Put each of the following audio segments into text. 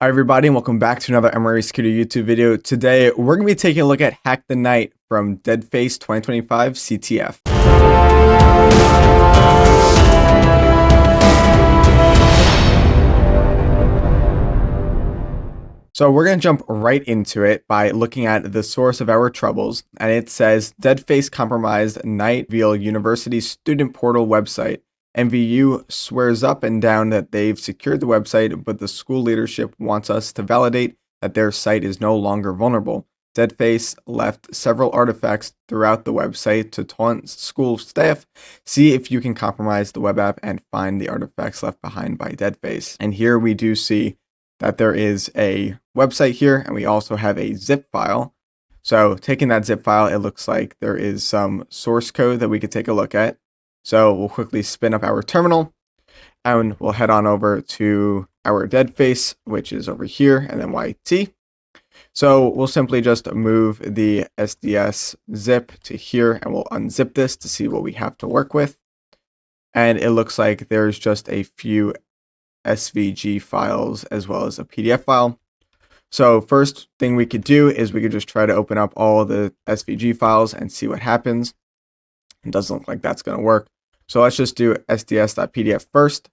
Hi everybody, and welcome back to another MRE Security YouTube video. Today, we're going to be taking a look at Hack the Night from DeadFace 2025 CTF. So we're going to jump right into it by looking at the source of our troubles, and it says DeadFace compromised Nightville University student portal website. NVU swears up and down that they've secured the website, but the school leadership wants us to validate that their site is no longer vulnerable. DeadFace left several artifacts throughout the website to taunt school staff. See if you can compromise the web app and find the artifacts left behind by DeadFace. And here we do see that there is a website here, and we also have a zip file. So taking that zip file, it looks like there is some source code that we could take a look at. So we'll quickly spin up our terminal and we'll head on over to our DeadFace, which is over here, and then YT. So we'll simply just move the SDS zip to here and we'll unzip this to see what we have to work with. And it looks like there's just a few SVG files as well as a PDF file. So first thing we could do is we could just try to open up all the SVG files and see what happens. It doesn't look like that's going to work. So let's just do sds.pdf first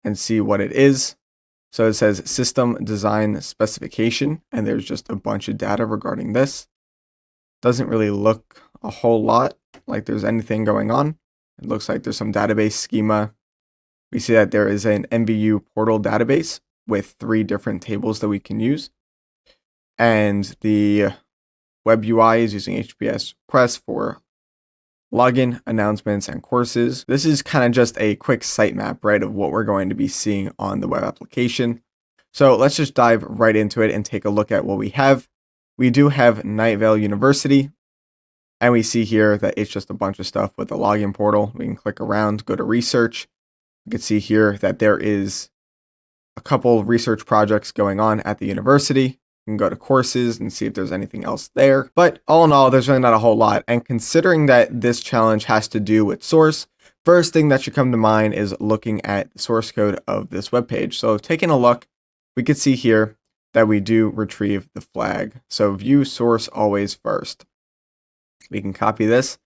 and see what it is. So it says system design specification, and there's just a bunch of data regarding this. Doesn't really look a whole lot like there's anything going on. It looks like there's some database schema. We see that there is an NVU portal database with 3 different tables that we can use. And the web UI is using HTTPS requests for login, announcements, and courses. This is kind of just a quick sitemap, right, of what we're going to be seeing on the web application. So let's just dive right into it and take a look at what we have. We do have Nightville University, and we see here that it's just a bunch of stuff with the login portal. We can click around, go to research. You can see here that there is a couple research projects going on at the university. You can go to courses and see if there's anything else there. But all in all, there's really not a whole lot. And considering that this challenge has to do with source, first thing that should come to mind is looking at the source code of this web page. So taking a look, we could see here that we do retrieve the flag. So view source always first. We can copy this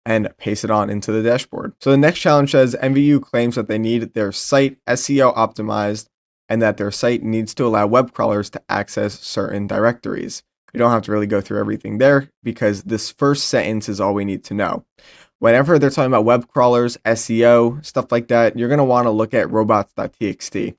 and paste it on into the dashboard. So the next challenge says NVU claims that they need their site SEO optimized and that their site needs to allow web crawlers to access certain directories. We don't have to really go through everything there because this first sentence is all we need to know. Whenever they're talking about web crawlers, SEO, stuff like that, you're going to want to look at robots.txt.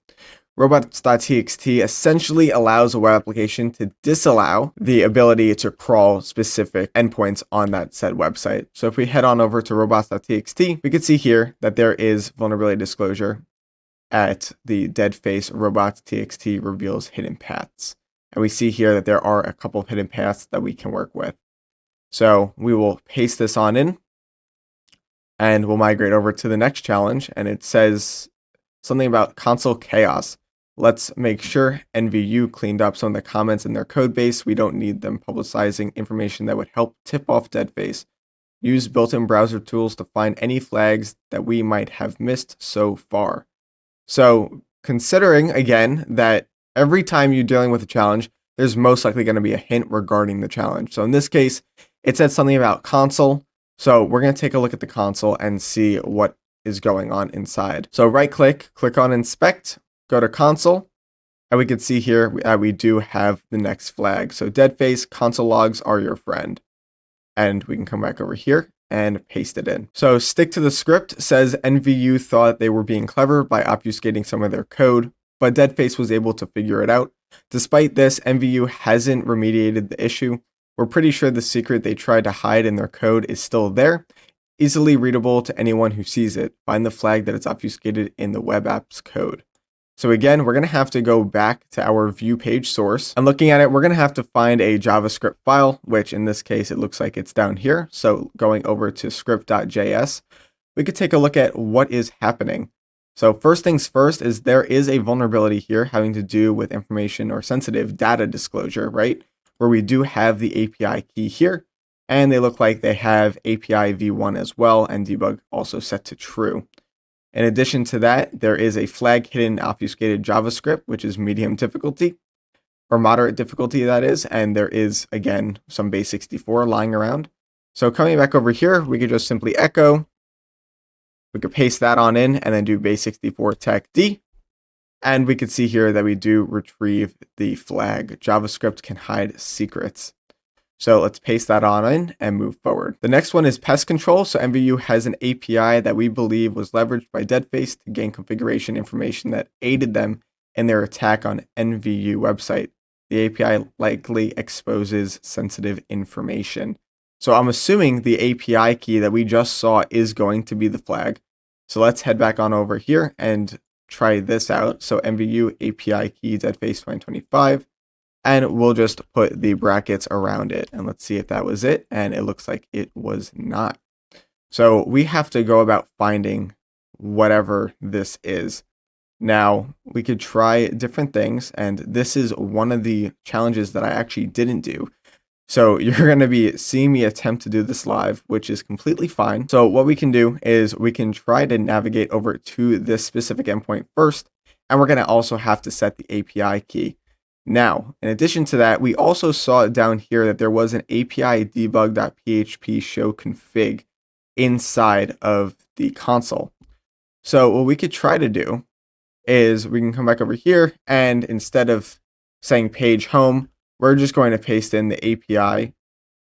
Robots.txt essentially allows a web application to disallow the ability to crawl specific endpoints on that said website. So if we head on over to robots.txt, we can see here that there is vulnerability disclosure at the DeadFace robots.txt reveals hidden paths. And we see here that there are a couple of hidden paths that we can work with. So we will paste this on in and we'll migrate over to the next challenge. And it says something about console chaos. Let's make sure NVU cleaned up some of the comments in their code base. We don't need them publicizing information that would help tip off DeadFace. Use built-in browser tools to find any flags that we might have missed so far. So considering, again, that every time you're dealing with a challenge, there's most likely going to be a hint regarding the challenge. So in this case, it said something about console. So we're going to take a look at the console and see what is going on inside. So right click on inspect, go to console, and we can see here we do have the next flag. So DeadFace console logs are your friend. And we can come back over here and paste it in. So stick to the script says NVU thought they were being clever by obfuscating some of their code, but DeadFace was able to figure it out. Despite this, NVU hasn't remediated the issue. We're pretty sure the secret they tried to hide in their code is still there, easily readable to anyone who sees it. Find the flag that it's obfuscated in the web app's code. So again, we're going to have to go back to our view page source. And looking at it, we're going to have to find a JavaScript file, which in this case, it looks like it's down here. So going over to script.js, we could take a look at what is happening. So first things first is there is a vulnerability here having to do with information or sensitive data disclosure, right? Where we do have the API key here, and they look like they have API v1 as well, and debug also set to true. In addition to that, there is a flag hidden obfuscated JavaScript, which is medium difficulty. or moderate difficulty that is, and there is, again, some base 64 lying around. So coming back over here, we could just simply echo. We could paste that on in and then do base 64 tech D. And we could see here that we do retrieve the flag. JavaScript can hide secrets. So let's paste that on in and move forward. The next one is pest control. So MVU has an API that we believe was leveraged by DeadFace to gain configuration information that aided them in their attack on NVU website. The API likely exposes sensitive information. So I'm assuming the API key that we just saw is going to be the flag. So let's head back on over here and try this out. So MVU API key DeadFace 2025. And we'll just put the brackets around it. And let's see if that was it. And it looks like it was not. So we have to go about finding whatever this is. Now, we could try different things. And this is one of the challenges that I actually didn't do. So you're going to be seeing me attempt to do this live, which is completely fine. So what we can do is we can try to navigate over to this specific endpoint first. And we're going to also have to set the API key. Now, in addition to that, we also saw down here that there was an API debug.php show config inside of the console. So what we could try to do is we can come back over here, and instead of saying page home, we're just going to paste in the API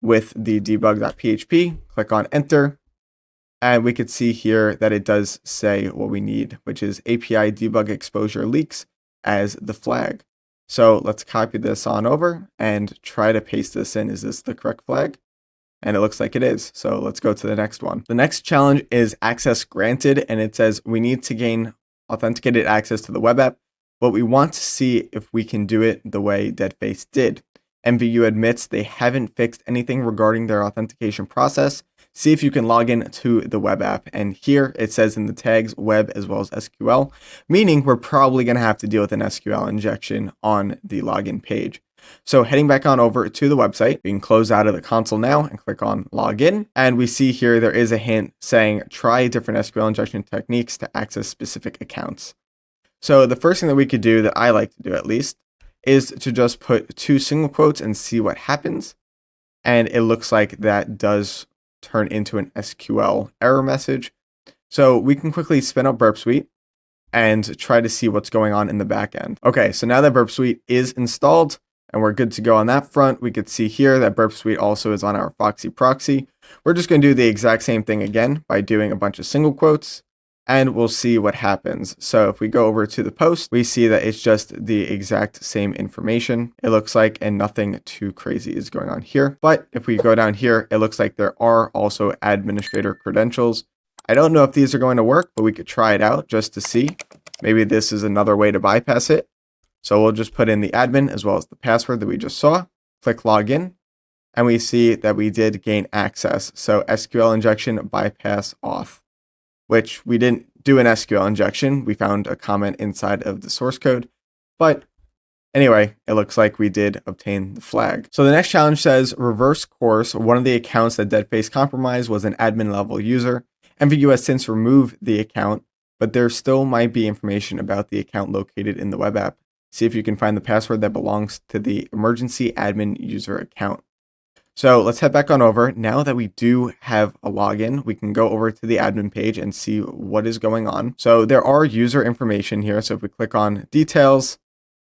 with the debug.php, click on enter, and we could see here that it does say what we need, which is API debug exposure leaks as the flag. So let's copy this on over and try to paste this in. Is this the correct flag? And it looks like it is. So let's go to the next one. The next challenge is access granted, and it says we need to gain authenticated access to the web app, but we want to see if we can do it the way DeadFace did. MVU admits they haven't fixed anything regarding their authentication process. See if you can log in to the web app. And here it says in the tags web as well as SQL, meaning we're probably going to have to deal with an SQL injection on the login page. So heading back on over to the website, we can close out of the console now and click on login. And we see here there is a hint saying try different SQL injection techniques to access specific accounts. So the first thing that we could do, that I like to do at least, is to just put 2 single quotes and see what happens. And it looks like that does turn into an SQL error message. So we can quickly spin up Burp Suite and try to see what's going on in the back end. Okay, so now that Burp Suite is installed and we're good to go on that front, we could see here that Burp Suite also is on our Foxy proxy. We're just going to do the exact same thing again by doing a bunch of single quotes, and we'll see what happens. So if we go over to the post, we see that it's just the exact same information, it looks like, and nothing too crazy is going on here. But if we go down here, it looks like there are also administrator credentials. I don't know if these are going to work, but we could try it out just to see. Maybe this is another way to bypass it. So we'll just put in the admin as well as the password that we just saw, click login, and we see that we did gain access. So SQL injection bypass auth, which we didn't do an SQL injection. We found a comment inside of the source code. But anyway, it looks like we did obtain the flag. So the next challenge says reverse course. One of the accounts that DeadFace compromised was an admin level user. MVU has since removed the account, but there still might be information about the account located in the web app. See if you can find the password that belongs to the emergency admin user account. So let's head back on over. Now that we do have a login, we can go over to the admin page and see what is going on. So there are user information here. So if we click on details,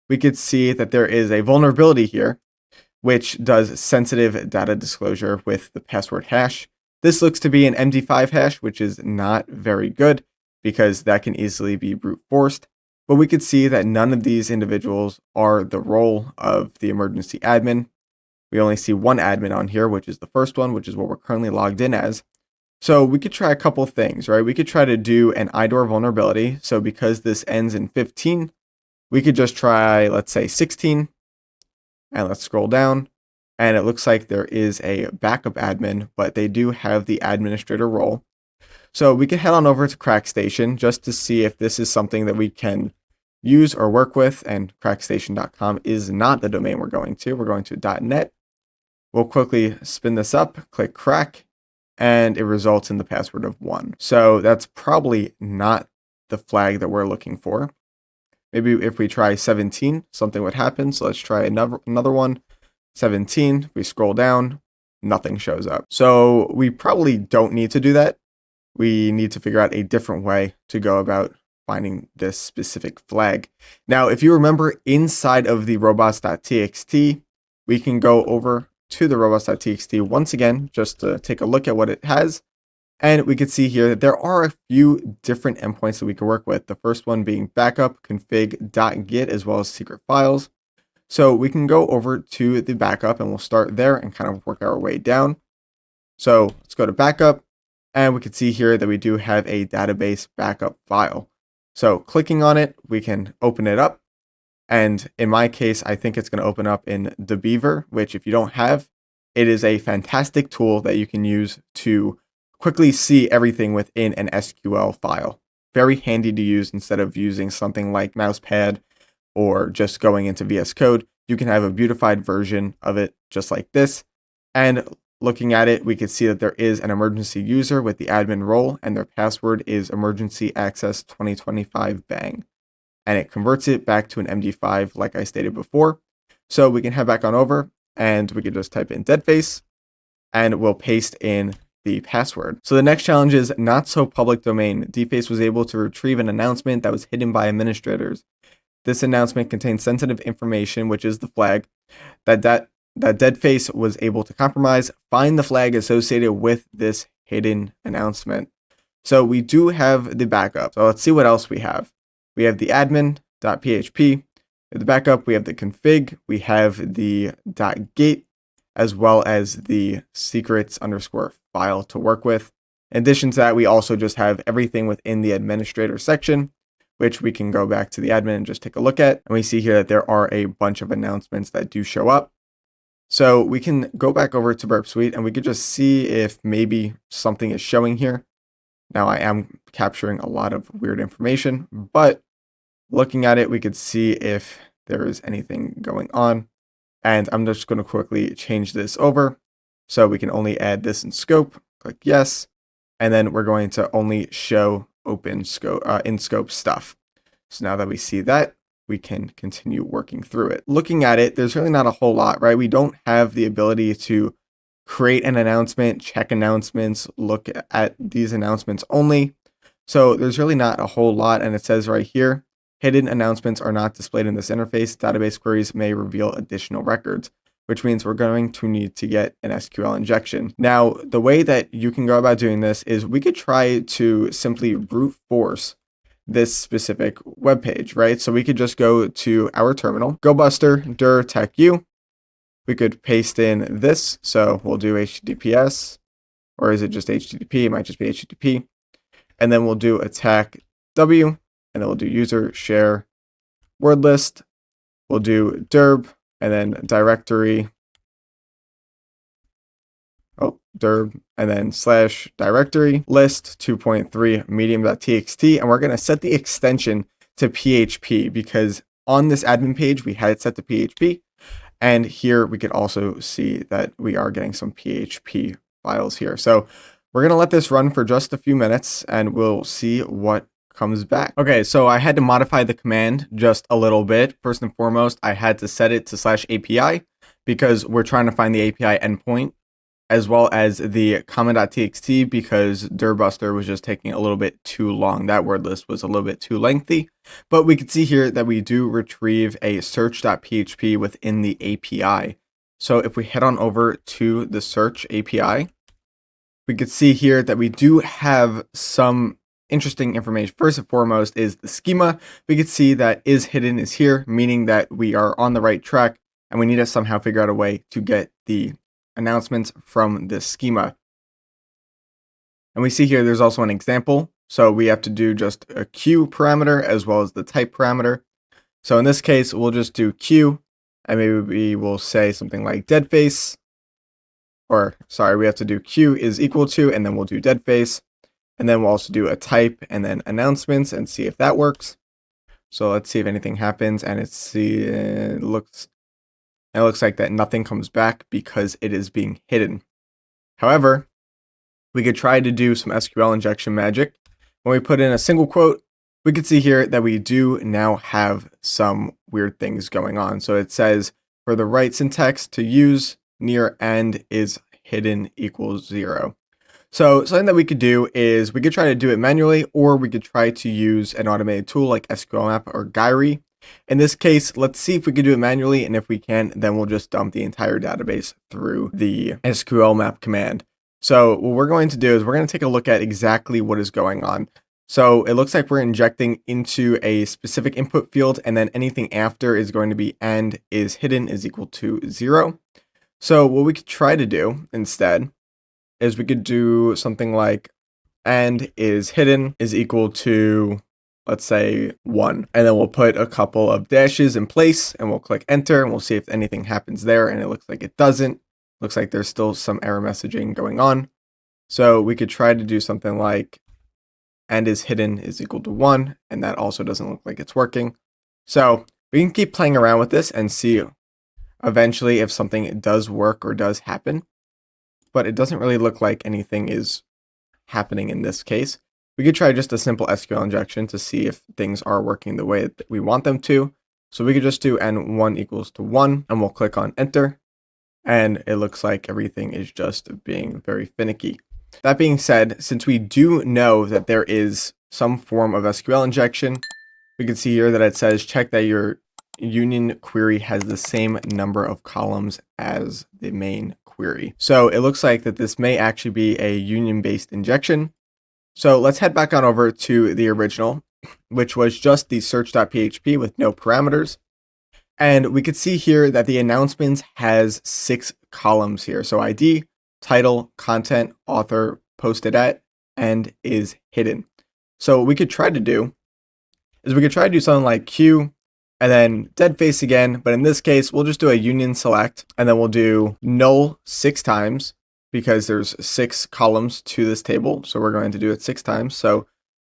we could see that there is a vulnerability here, which does sensitive data disclosure with the password hash. This looks to be an MD5 hash, which is not very good because that can easily be brute forced. But we could see that none of these individuals are the role of the emergency admin. We only see one admin on here, which is the first one, which is what we're currently logged in as. So we could try a couple of things, right? We could try to do an IDOR vulnerability. So because this ends in 15, we could just try, let's say 16, and let's scroll down. And it looks like there is a backup admin, but they do have the administrator role. So we could head on over to CrackStation just to see if this is something that we can use or work with. And crackstation.com is not the domain we're going to. We're going to .net. We'll quickly spin this up, click crack, and it results in the password of 1. So that's probably not the flag that we're looking for. Maybe if we try 17, something would happen. So let's try another one. 17, we scroll down, nothing shows up. So we probably don't need to do that. We need to figure out a different way to go about finding this specific flag. Now, if you remember inside of the robots.txt, we can go over to the robots.txt once again, just to take a look at what it has. And we can see here that there are a few different endpoints that we can work with. The first one being backup, config.git, as well as secret files. So we can go over to the backup and we'll start there and kind of work our way down. So let's go to backup and we can see here that we do have a database backup file. So clicking on it, we can open it up. And in my case, I think it's going to open up in DeBeaver, which if you don't have, it is a fantastic tool that you can use to quickly see everything within an SQL file. Very handy to use instead of using something like Mousepad or just going into VS Code. You can have a beautified version of it just like this. And looking at it, we can see that there is an emergency user with the admin role and their password is emergency access 2025 bang. And it converts it back to an MD5 like I stated before. So we can head back on over and we can just type in DeadFace and we'll paste in the password. So the next challenge is not so public domain. DeadFace was able to retrieve an announcement that was hidden by administrators. This announcement contains sensitive information, which is the flag, that DeadFace was able to compromise. Find the flag associated with this hidden announcement. So we do have the backup. So let's see what else we have. We have the admin.php, the backup, we have the config, we have the .git, as well as the secrets underscore file to work with. In addition to that, we also just have everything within the administrator section, which we can go back to the admin and just take a look at. And we see here that there are a bunch of announcements that do show up. So we can go back over to Burp Suite and we could just see if maybe something is showing here. Now I am capturing a lot of weird information, but looking at it, we could see if there is anything going on. And I'm just going to quickly change this over. So we can only add this in scope, click yes. And then we're going to only show open scope, in scope stuff. So now that we see that, we can continue working through it. Looking at it, there's really not a whole lot, right? We don't have the ability to create an announcement, check announcements, look at these announcements only. So there's really not a whole lot. And it says right here, hidden announcements are not displayed in this interface. Database queries may reveal additional records, which means we're going to need to get an SQL injection. Now, the way that you can go about doing this is we could try to simply brute force this specific web page, right? So we could just go to our terminal, gobuster dir techu. We could paste in this. So we'll do HTTPS, or is it just HTTP? It might just be HTTP. And then we'll do attack W, and then we'll do user share word list. We'll do dirb, and then directory, dirb, and then slash directory list 2.3 medium.txt. And we're going to set the extension to PHP because on this admin page, we had it set to PHP. And here we could also see that we are getting some PHP files here. So we're going to let this run for just a few minutes and we'll see what comes back. Okay, so I had to modify the command just a little bit. First and foremost, I had to set it to /API because we're trying to find the API endpoint, as well as the comment.txt because dirbuster was just taking a little bit too long. That word list was a little bit too lengthy. But we can see here that we do retrieve a search.php within the API. So if we head on over to the search API, we could see here that we do have some interesting information. First and foremost is the schema. We could see that is hidden is here, meaning that we are on the right track and we need to somehow figure out a way to get the announcements from this schema. And we see here there's also an example. So we have to do just a Q parameter as well as the type parameter. So in this case, we'll just do Q and maybe we'll say something like DeadFace, or sorry, we have to do Q is equal to, and then we'll do DeadFace. And then we'll also do a type and then announcements and see if that works. So let's see if anything happens. And it looks like that nothing comes back because it is being hidden. However, we could try to do some SQL injection magic. When we put in a single quote, we can see here that we do now have some weird things going on. So it says for the right syntax to use, near end is hidden equals 0. So something that we could do is we could try to do it manually, or we could try to use an automated tool like SQL Map or Gyri. In this case, let's see if we can do it manually, and if we can, then we'll just dump the entire database through the SQL Map command. So what we're going to do is we're going to take a look at exactly what is going on. So it looks like we're injecting into a specific input field, and then anything after is going to be and is hidden is equal to 0. So what we could try to do instead is we could do something like and is hidden is equal to, let's say, 1. And then we'll put a couple of dashes in place, and we'll click enter, and we'll see if anything happens there, and it looks like it doesn't. Looks like there's still some error messaging going on. So we could try to do something like and is hidden is equal to 1, and that also doesn't look like it's working. So we can keep playing around with this and see eventually if something does work or does happen, but it doesn't really look like anything is happening in this case. We could try just a simple SQL injection to see if things are working the way that we want them to. So we could just do n1 equals to 1, and we'll click on enter, and it looks like everything is just being very finicky. That being said, since we do know that there is some form of SQL injection, we can see here that it says check that your union query has the same number of columns as the main query. So it looks like that this may actually be a union-based injection. So let's head back on over to the original, which was just the search.php with no parameters. And we could see here that the announcements has 6 columns here. So ID, title, content, author, posted at, and is hidden. So what we could try to do is we could try to do something like Q and then DeadFace again, but in this case, we'll just do a union select, and then we'll do null 6 times because there's 6 columns to this table. So we're going to do it 6 times. So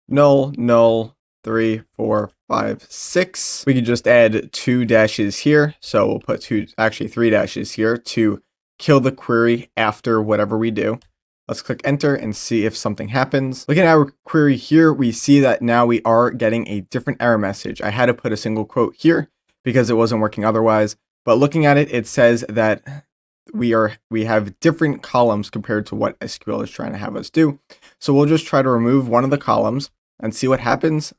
null, null, 3, 4, 5, 6. We could just add 2 dashes here. So we'll put 3 dashes here to kill the query after whatever we do. Let's click enter and see if something happens. Looking at our query here, we see that now we are getting a different error message. I had to put a single quote here because it wasn't working otherwise. But looking at it, it says that we have different columns compared to what SQL is trying to have us do. So we'll just try to remove one of the columns and see what happens.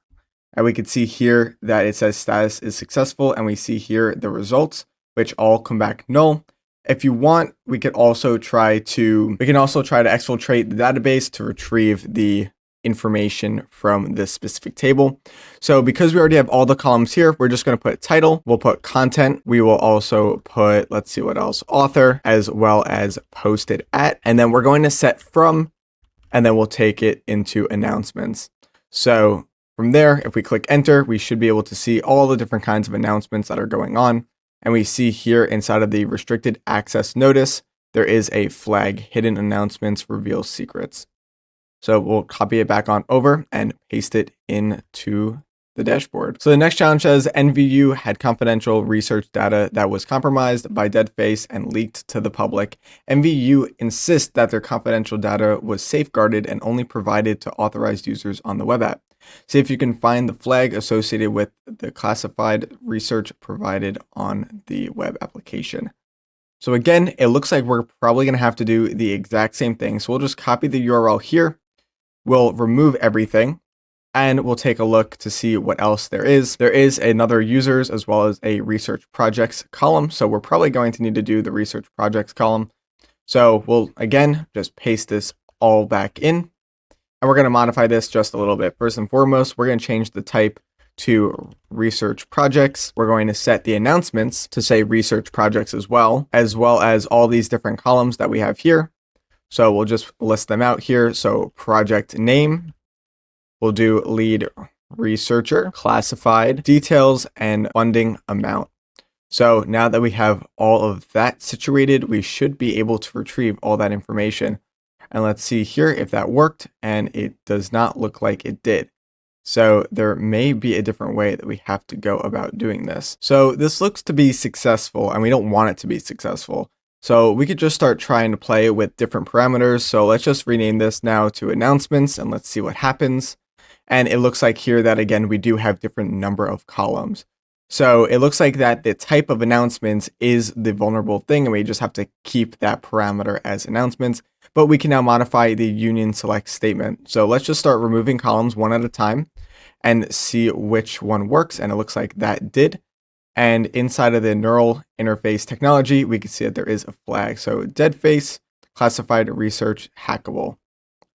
And we can see here that it says status is successful, and we see here the results, which all come back null. If you want, we can also try to exfiltrate the database to retrieve the information from this specific table. So because we already have all the columns here, we're just going to put title, we'll put content, we will also put, let's see what else, author, as well as posted at, and then we're going to set from, and then we'll take it into announcements. So from there, if we click enter, we should be able to see all the different kinds of announcements that are going on. And we see here inside of the restricted access notice, there is a flag, hidden announcements reveal secrets. So we'll copy it back on over and paste it into the dashboard. So the next challenge says NVU had confidential research data that was compromised by DeadFace and leaked to the public. NVU insists that their confidential data was safeguarded and only provided to authorized users on the web app. See if you can find the flag associated with the classified research provided on the web application. So again, it looks like we're probably going to have to do the exact same thing. So we'll just copy the URL here. We'll remove everything, and we'll take a look to see what else there is. There is another users as well as a research projects column. So we're probably going to need to do the research projects column. So we'll again just paste this all back in. And we're going to modify this just a little bit. First and foremost, we're going to change the type to research projects. We're going to set the announcements to say research projects as well as all these different columns that we have here. So we'll just list them out here. So project name, we'll do lead researcher, classified, details, and funding amount. So now that we have all of that situated, we should be able to retrieve all that information. And let's see here if that worked, and it does not look like it did. So there may be a different way that we have to go about doing this. So this looks to be successful, and we don't want it to be successful. So we could just start trying to play with different parameters. So let's just rename this now to announcements, and let's see what happens. And it looks like here that, again, we do have different number of columns. So it looks like that the type of announcements is the vulnerable thing, and we just have to keep that parameter as announcements. But we can now modify the union select statement. So let's just start removing columns one at a time and see which one works. And it looks like that did. And inside of the neural interface technology, we can see that there is a flag. So DeadFace, classified research, hackable,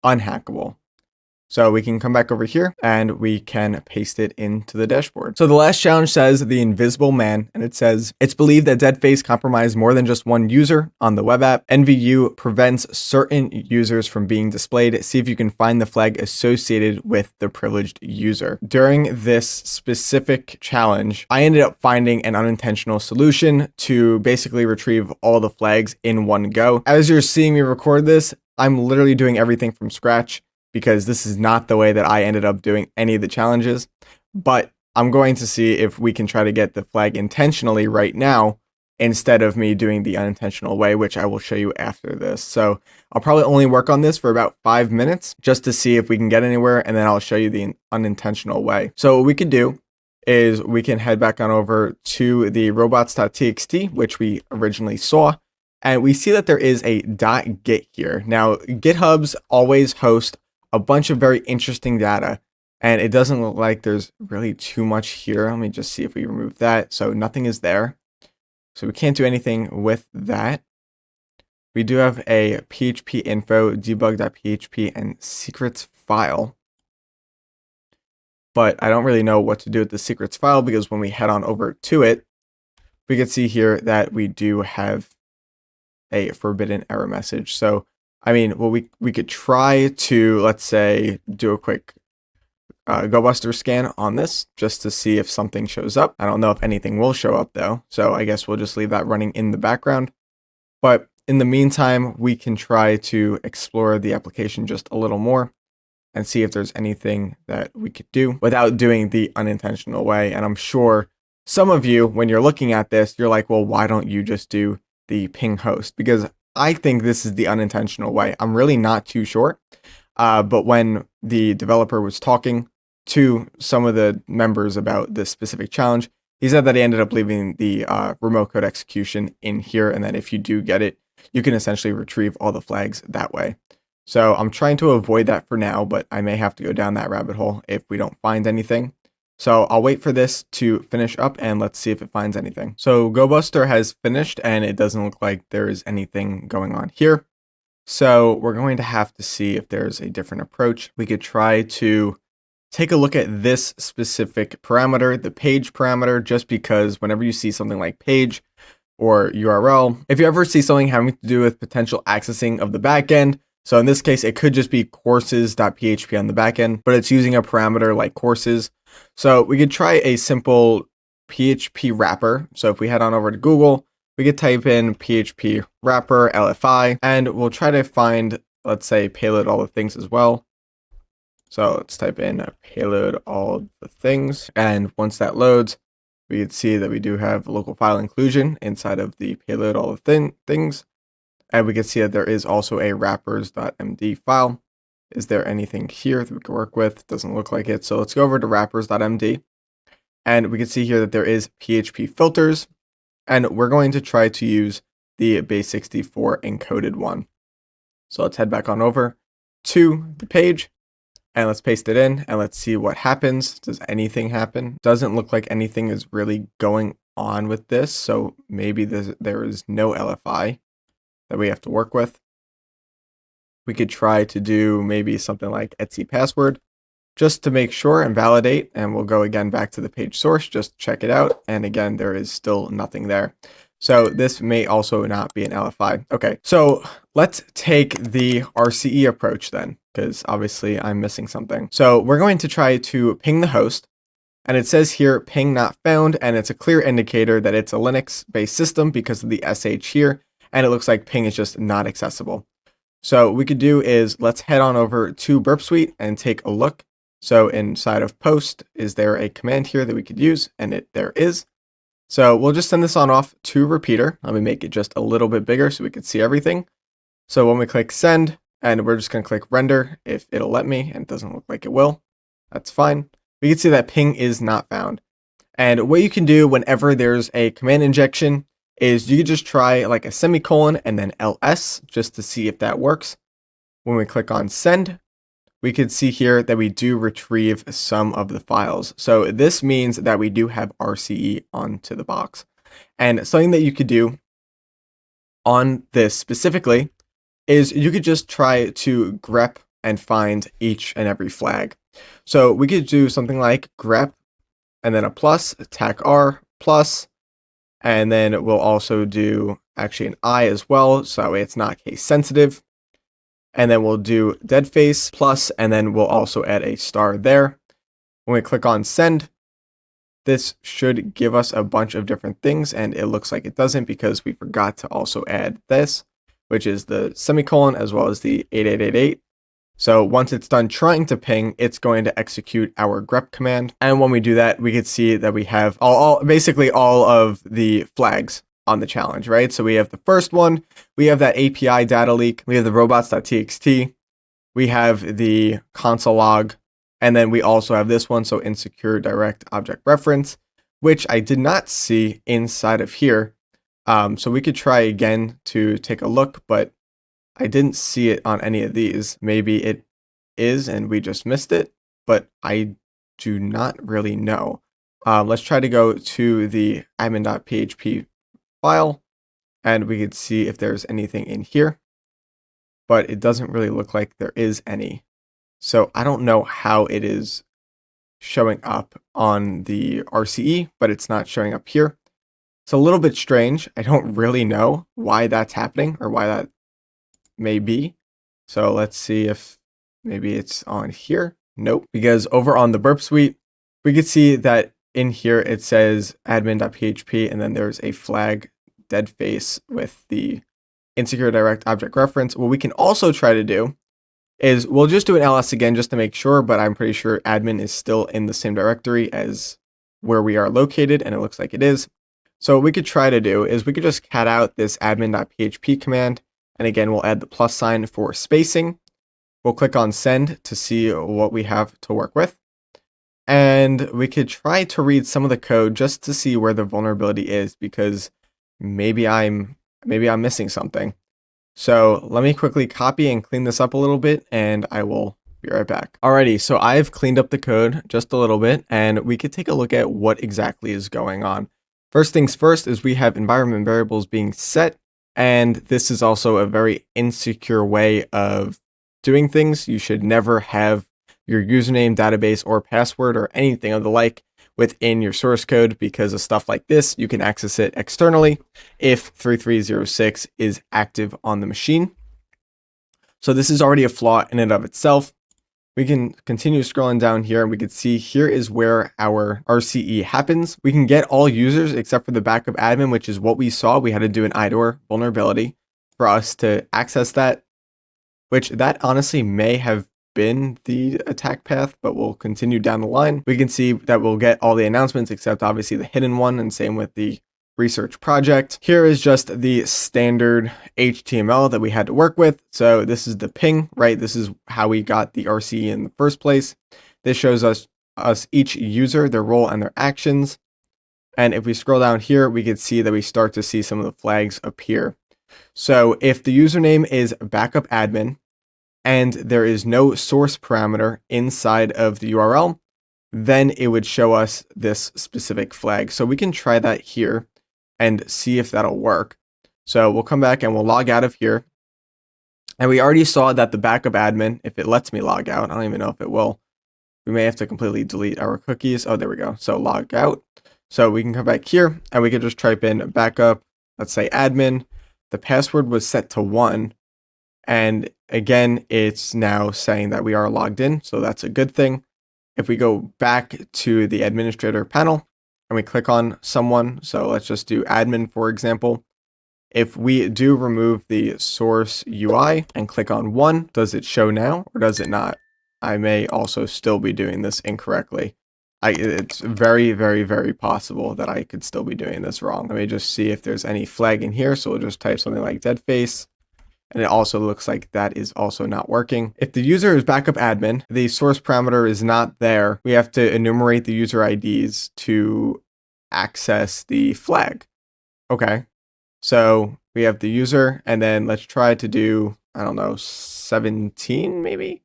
unhackable. So we can come back over here and we can paste it into the dashboard. So the last challenge says the invisible man, and it says it's believed that DeadFace compromised more than just one user on the web app. NVU prevents certain users from being displayed. See if you can find the flag associated with the privileged user. During this specific challenge, I ended up finding an unintentional solution to basically retrieve all the flags in one go. As you're seeing me record this, I'm literally doing everything from scratch, because this is not the way that I ended up doing any of the challenges. But I'm going to see if we can try to get the flag intentionally right now instead of me doing the unintentional way, which I will show you after this. So I'll probably only work on this for about 5 minutes just to see if we can get anywhere, and then I'll show you the unintentional way. So what we could do is we can head back on over to the robots.txt, which we originally saw, and we see that there is a .git here. Now, GitHubs always host a bunch of very interesting data, and it doesn't look like there's really too much here. Let me just see if we remove that. So nothing is there. So we can't do anything with that. We do have a PHP info, debug.php, and secrets file. But I don't really know what to do with the secrets file, because when we head on over to it, we can see here that we do have a forbidden error message. So I mean, well, we could try to, let's say, do a quick GoBuster scan on this just to see if something shows up. I don't know if anything will show up though, so I guess we'll just leave that running in the background. But in the meantime, we can try to explore the application just a little more and see if there's anything that we could do without doing the unintentional way. And I'm sure some of you, when you're looking at this, you're like, well, why don't you just do the ping host? Because I think this is the unintentional way. I'm really not too sure. But when the developer was talking to some of the members about this specific challenge, he said that he ended up leaving the remote code execution in here, and that if you do get it, you can essentially retrieve all the flags that way. So I'm trying to avoid that for now, but I may have to go down that rabbit hole if we don't find anything. So I'll wait for this to finish up and let's see if it finds anything. So GoBuster has finished and it doesn't look like there is anything going on here. So we're going to have to see if there's a different approach. We could try to take a look at this specific parameter, the page parameter, just because whenever you see something like page or URL, if you ever see something having to do with potential accessing of the backend, so in this case, it could just be courses.php on the backend, but it's using a parameter like courses. So we could try a simple PHP wrapper. So if we head on over to Google, we could type in PHP wrapper LFI, and we'll try to find, let's say, payload all the things as well. So let's type in payload all the things. And once that loads, we can see that we do have local file inclusion inside of the payload all the things. And we can see that there is also a wrappers.md file. Is there anything here that we can work with? Doesn't look like it. So let's go over to wrappers.md. And we can see here that there is PHP filters. And we're going to try to use the base64 encoded one. So let's head back on over to the page. And let's paste it in and let's see what happens. Does anything happen? Doesn't look like anything is really going on with this. So maybe there is no LFI that we have to work with. We could try to do maybe something like etc password just to make sure and validate. And we'll go again back to the page source, just check it out. And again, there is still nothing there. So this may also not be an LFI. Okay, so let's take the RCE approach then, because obviously I'm missing something. So we're going to try to ping the host. And it says here, ping not found. And it's a clear indicator that it's a Linux-based system because of the SH here. And it looks like ping is just not accessible. So what we could do is let's head on over to Burp Suite and take a look. So inside of post, is there a command here that we could use? And there is. So we'll just send this on off to repeater. Let me make it just a little bit bigger so we can see everything. So when we click send, and we're just going to click render if it'll let me, and it doesn't look like it will. That's fine. We can see that ping is not found. And what you can do whenever there's a command injection is you can just try like a semicolon and then ls just to see if that works. When we click on send, we can see here that we do retrieve some of the files. So this means that we do have RCE onto the box. And something that you could do on this specifically is you could just try to grep and find each and every flag. So we could do something like grep and then a plus, tac r plus, and then we'll also do actually an I as well, so that way it's not case sensitive. And then we'll do DeadFace plus, and then we'll also add a star there. When we click on send, this should give us a bunch of different things, and it looks like it doesn't because we forgot to also add this, which is the semicolon as well as the 8888. So once it's done trying to ping, it's going to execute our grep command. And when we do that, we can see that we have basically all of the flags on the challenge, right? So we have the first one, we have that API data leak, we have the robots.txt, we have the console log, and then we also have this one, so insecure direct object reference, which I did not see inside of here. So we could try again to take a look, but I didn't see it on any of these. Maybe it is and we just missed it, but I do not really know. Let's try to go to the admin.php file and we could see if there's anything in here, but it doesn't really look like there is any. So I don't know how it is showing up on the RCE, but it's not showing up here. It's a little bit strange. I don't really know why that's happening or why that may be. So let's see if maybe it's on here. Nope, because over on the burp suite, we could see that in here it says admin.php and then there's a flag DeadFace with the insecure direct object reference. What we can also try to do is we'll just do an ls again just to make sure, but I'm pretty sure admin is still in the same directory as where we are located, and it looks like it is. So what we could try to do is we could just cat out this admin.php command, and again, we'll add the plus sign for spacing. We'll click on send to see what we have to work with. And we could try to read some of the code just to see where the vulnerability is, because maybe I'm missing something. So let me quickly copy and clean this up a little bit, and I will be right back. Alrighty, so I've cleaned up the code just a little bit, and we could take a look at what exactly is going on. First things first is we have environment variables being set, and this is also a very insecure way of doing things. You should never have your username, database, or password, or anything of the like within your source code, because of stuff like this. You can access it externally if 3306 is active on the machine. So this is already a flaw in and of itself. We can continue scrolling down here and we can see here is where our RCE happens. We can get all users except for the backup admin, which is what we saw. We had to do an IDOR vulnerability for us to access that, which that honestly may have been the attack path, but we'll continue down the line. We can see that we'll get all the announcements except obviously the hidden one, and same with the research project. Here is just the standard HTML that we had to work with. So this is the ping, right? This is how we got the RCE in the first place. This shows us each user, their role and their actions. And if we scroll down here, we can see that we start to see some of the flags appear. So if the username is backup admin and there is no source parameter inside of the URL, then it would show us this specific flag. So we can try that here and see if that'll work. So we'll come back and we'll log out of here. And we already saw that the backup admin, if it lets me log out, I don't even know if it will. We may have to completely delete our cookies. Oh, there we go. So log out. So we can come back here and we can just type in backup, let's say admin. The password was set to 1. And again, it's now saying that we are logged in. So that's a good thing. If we go back to the administrator panel and we click on someone, so let's just do admin, for example. If we do remove the source UI and click on 1, does it show now or does it not? I may also still be doing this incorrectly. It's very, very, very possible that I could still be doing this wrong. Let me just see if there's any flag in here. So we'll just type something like DeadFace And it also looks like that is also not working. If the user is backup admin, the source parameter is not there. We have to enumerate the user IDs to access the flag. Okay. So we have the user, and then let's try to do, I don't know, 17 maybe?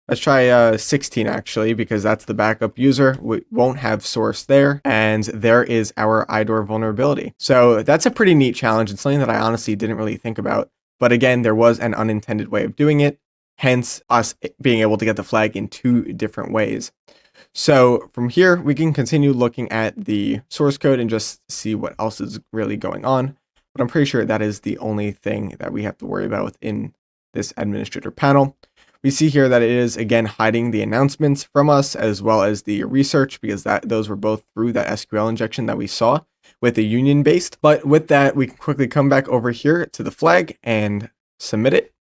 Let's try 16 actually, because that's the backup user. We won't have source there, and there is our IDOR vulnerability. So that's a pretty neat challenge. It's something that I honestly didn't really think about. But again, there was an unintended way of doing it, hence us being able to get the flag in two different ways. So from here, we can continue looking at the source code and just see what else is really going on. But I'm pretty sure that is the only thing that we have to worry about within this administrator panel. We see here that it is, again, hiding the announcements from us as well as the research, because those were both through that SQL injection that we saw with the union based. But with that, we can quickly come back over here to the flag and submit it.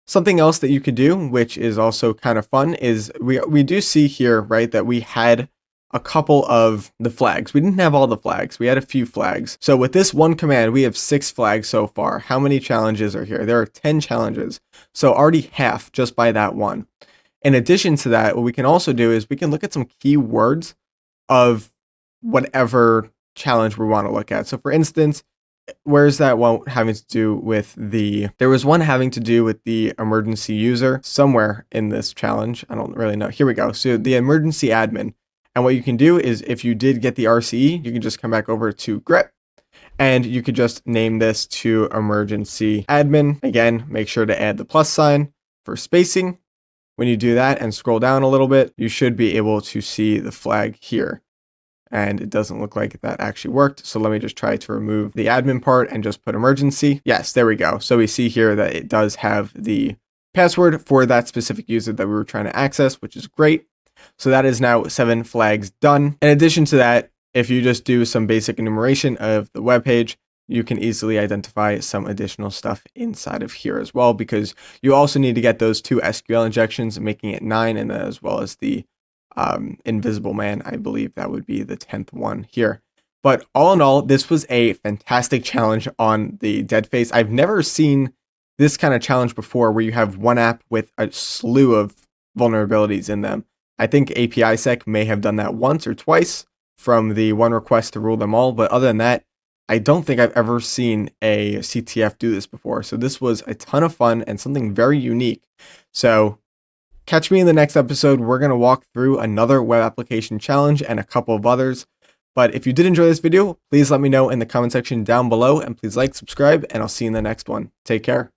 Something else that you could do, which is also kind of fun, is we do see here, right, that we had a couple of the flags. We didn't have all the flags. We had a few flags. So with this one command, we have 6 flags so far. How many challenges are here? There are 10 challenges. So already half just by that one. In addition to that, what we can also do is we can look at some keywords of whatever challenge we want to look at. So for instance, where's that one having to do with there was one having to do with the emergency user somewhere in this challenge. I don't really know. Here we go. So the emergency admin. And what you can do is if you did get the RCE, you can just come back over to grep and you could just name this to emergency admin. Again, make sure to add the plus sign for spacing. When you do that and scroll down a little bit, you should be able to see the flag here. And it doesn't look like that actually worked. So let me just try to remove the admin part and just put emergency. Yes, there we go. So we see here that it does have the password for that specific user that we were trying to access, which is great. So that is now 7 flags done. In addition to that, if you just do some basic enumeration of the web page, you can easily identify some additional stuff inside of here as well, because you also need to get those 2 SQL injections, making it 9, and as well as the invisible man. I believe that would be the 10th one here. But all in all, this was a fantastic challenge on the DeadFace. I've never seen this kind of challenge before where you have one app with a slew of vulnerabilities in them. I think APISec may have done that once or twice from the one request to rule them all. But other than that, I don't think I've ever seen a CTF do this before. So this was a ton of fun and something very unique. So catch me in the next episode. We're going to walk through another web application challenge and a couple of others. But if you did enjoy this video, please let me know in the comment section down below, and please like, subscribe, and I'll see you in the next one. Take care.